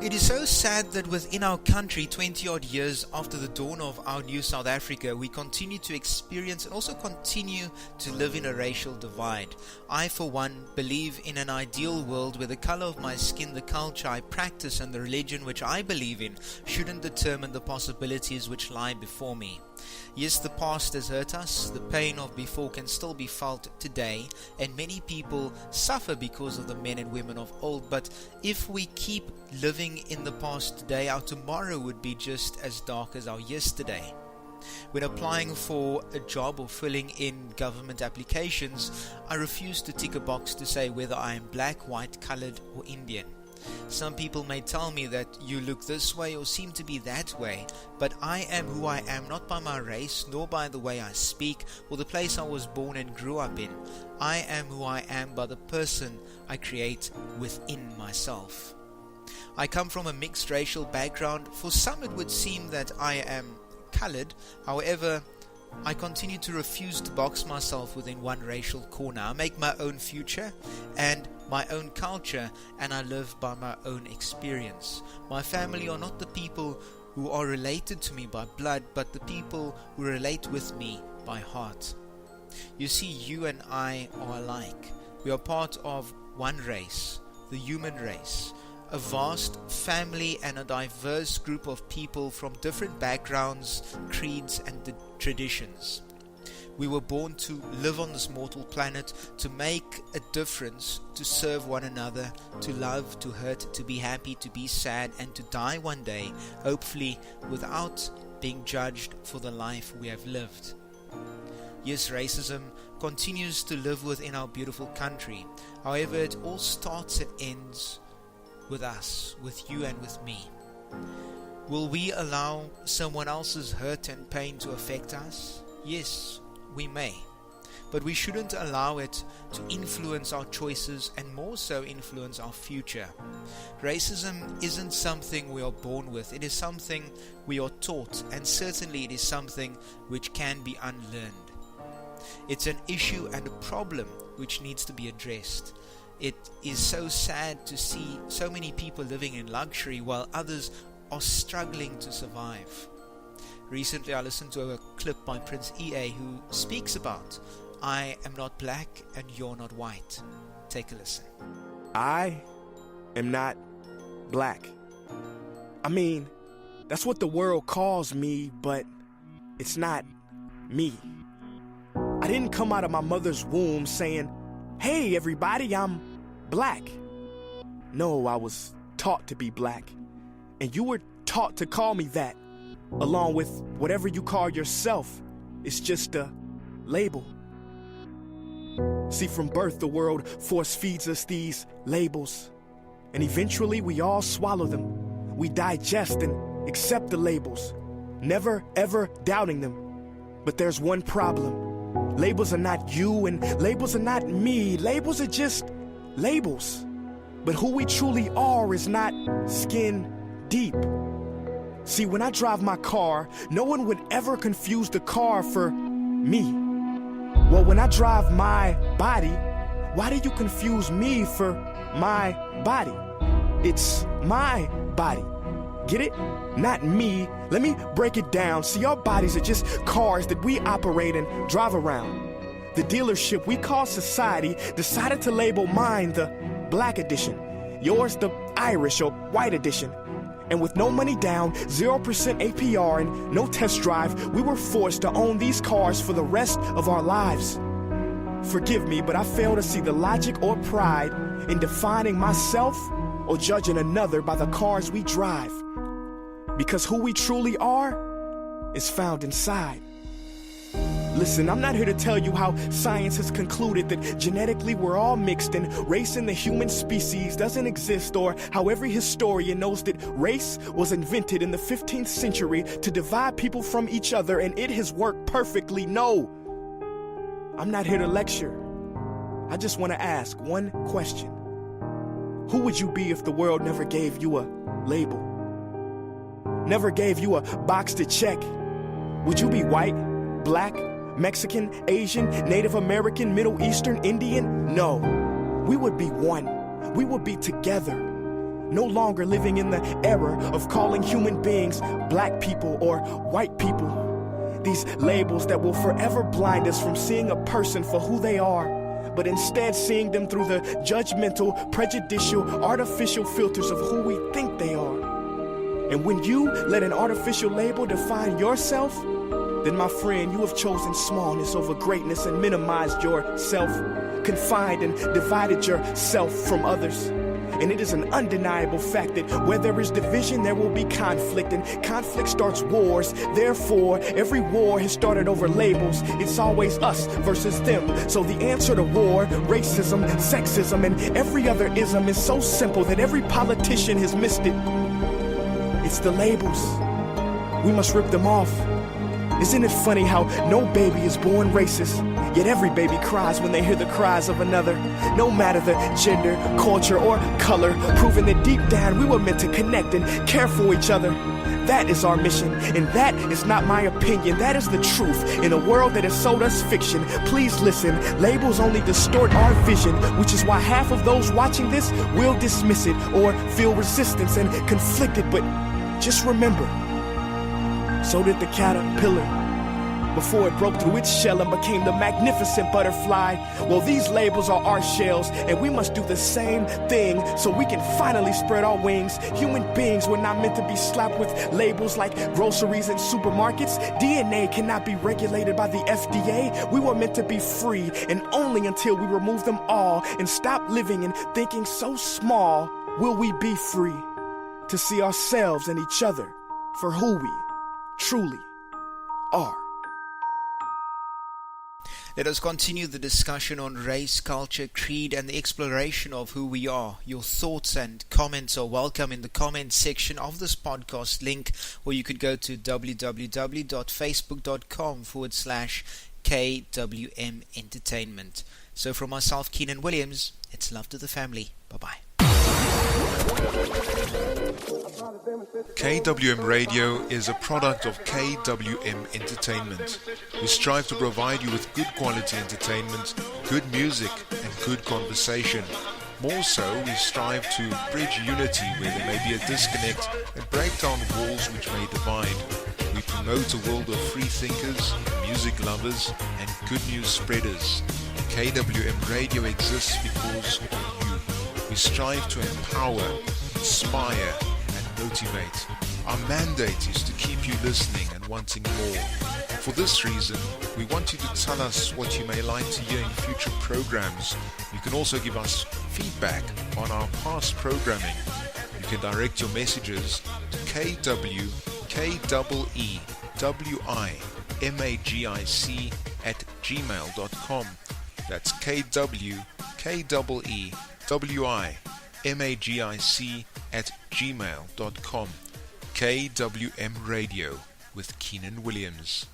It is so sad that within our country, 20-odd years after the dawn of our new South Africa, we continue to experience and also continue to live in a racial divide. I, for one, believe in an ideal world where the color of my skin, the culture I practice, and the religion which I believe in shouldn't determine the possibilities which lie before me. Yes, the past has hurt us, the pain of before can still be felt today, and many people suffer because of the men and women of old, but if we keep living in the past today, our tomorrow would be just as dark as our yesterday. When applying for a job or filling in government applications, I refuse to tick a box to say whether I am black, white, colored, or Indian. Some people may tell me that you look this way or seem to be that way, but I am who I am, not by my race, nor by the way I speak, or the place I was born and grew up in. I am who I am by the person I create within myself. I come from a mixed racial background. For some it would seem that I am colored. However, I continue to refuse to box myself within one racial corner. I make my own future and my own culture, and I live by my own experience. My family are not the people who are related to me by blood, but the people who relate with me by heart. You see, you and I are alike. We are part of one race, the human race. A vast family and a diverse group of people from different backgrounds, creeds, and traditions. We were born to live on this mortal planet, to make a difference, to serve one another, to love, to hurt, to be happy, to be sad, and to die one day, hopefully without being judged for the life we have lived. Yes, racism continues to live within our beautiful country. However, it all starts and ends with us, with you and with me. Will we allow someone else's hurt and pain to affect us? Yes, we may. But we shouldn't allow it to influence our choices and more so influence our future. Racism isn't something we are born with. It is something we are taught, and certainly it is something which can be unlearned. It's an issue and a problem which needs to be addressed. It is so sad to see so many people living in luxury while others are struggling to survive. Recently I listened to a clip by Prince EA who speaks about, I am not black and you're not white. Take a listen. I am not black. I mean, that's what the world calls me, but it's not me. I didn't come out of my mother's womb saying, hey everybody, I'm black. No, I was taught to be black. And you were taught to call me that, along with whatever you call yourself. It's just a label. See, from birth, the world force feeds us these labels. And eventually we all swallow them. We digest and accept the labels, never ever doubting them. But there's one problem. Labels are not you and labels are not me. Labels are just labels. But who we truly are is not skin deep. See, when I drive my car, no one would ever confuse the car for me. Well, when I drive my body, why do you confuse me for my body? It's my body. Get it? Not me. Let me break it down. See, our bodies are just cars that we operate and drive around. The dealership we call society decided to label mine the black edition, yours the Irish or white edition. And with no money down, 0% APR, and no test drive, we were forced to own these cars for the rest of our lives. Forgive me, but I fail to see the logic or pride in defining myself or judging another by the cars we drive. Because who we truly are is found inside. Listen, I'm not here to tell you how science has concluded that genetically we're all mixed and race in the human species doesn't exist, or how every historian knows that race was invented in the 15th century to divide people from each other and it has worked perfectly. No, I'm not here to lecture. I just want to ask one question. Who would you be if the world never gave you a label? Never gave you a box to check? Would you be white, black, Mexican, Asian, Native American, Middle Eastern, Indian? No, we would be one. We would be together. no longer living in the error of calling human beings black people or white people. These labels that will forever blind us from seeing a person for who they are, but instead seeing them through the judgmental, prejudicial, artificial filters of who we think they are. And when you let an artificial label define yourself, then my friend, you have chosen smallness over greatness and minimized yourself, confined and divided yourself from others. And it is an undeniable fact that where there is division, there will be conflict, and conflict starts wars. Therefore, every war has started over labels. It's always us versus them. So the answer to war, racism, sexism, and every other ism is so simple that every politician has missed it. It's the labels. We must rip them off. Isn't it funny how no baby is born racist, yet every baby cries when they hear the cries of another? No matter the gender, culture, or color, proving that deep down we were meant to connect and care for each other. That is our mission, and that is not my opinion. That is the truth in a world that has sold us fiction. Please listen, labels only distort our vision, which is why half of those watching this will dismiss it or feel resistance and conflicted. But just remember, so did the caterpillar before it broke through its shell and became the magnificent butterfly. Well, these labels are our shells, and we must do the same thing so we can finally spread our wings. Human beings were not meant to be slapped with labels like groceries and supermarkets. DNA cannot be regulated by the FDA. We were meant to be free, and only until we remove them all and stop living and thinking so small will we be free to see ourselves and each other for who we truly are. Let us continue the discussion on race, culture, creed, and the exploration of who we are. Your thoughts and comments are welcome in the comment section of this podcast link, or you could go to www.facebook.com/KWM Entertainment. So from myself, Keenan Williams, it's love to the family. Bye-bye. KWM Radio is a product of KWM Entertainment. We strive to provide you with good quality entertainment, good music, and good conversation. More so, we strive to bridge unity where there may be a disconnect and break down walls which may divide. We promote a world of free thinkers, music lovers, and good news spreaders. KWM Radio exists because of you. We strive to empower, inspire, and motivate. Our mandate is to keep you listening and wanting more. For this reason, we want you to tell us what you may like to hear in future programs. You can also give us feedback on our past programming. You can direct your messages to kwkewimagic@gmail.com. That's kwkewimagic@gmail.com. KWM Radio with Keenan Williams.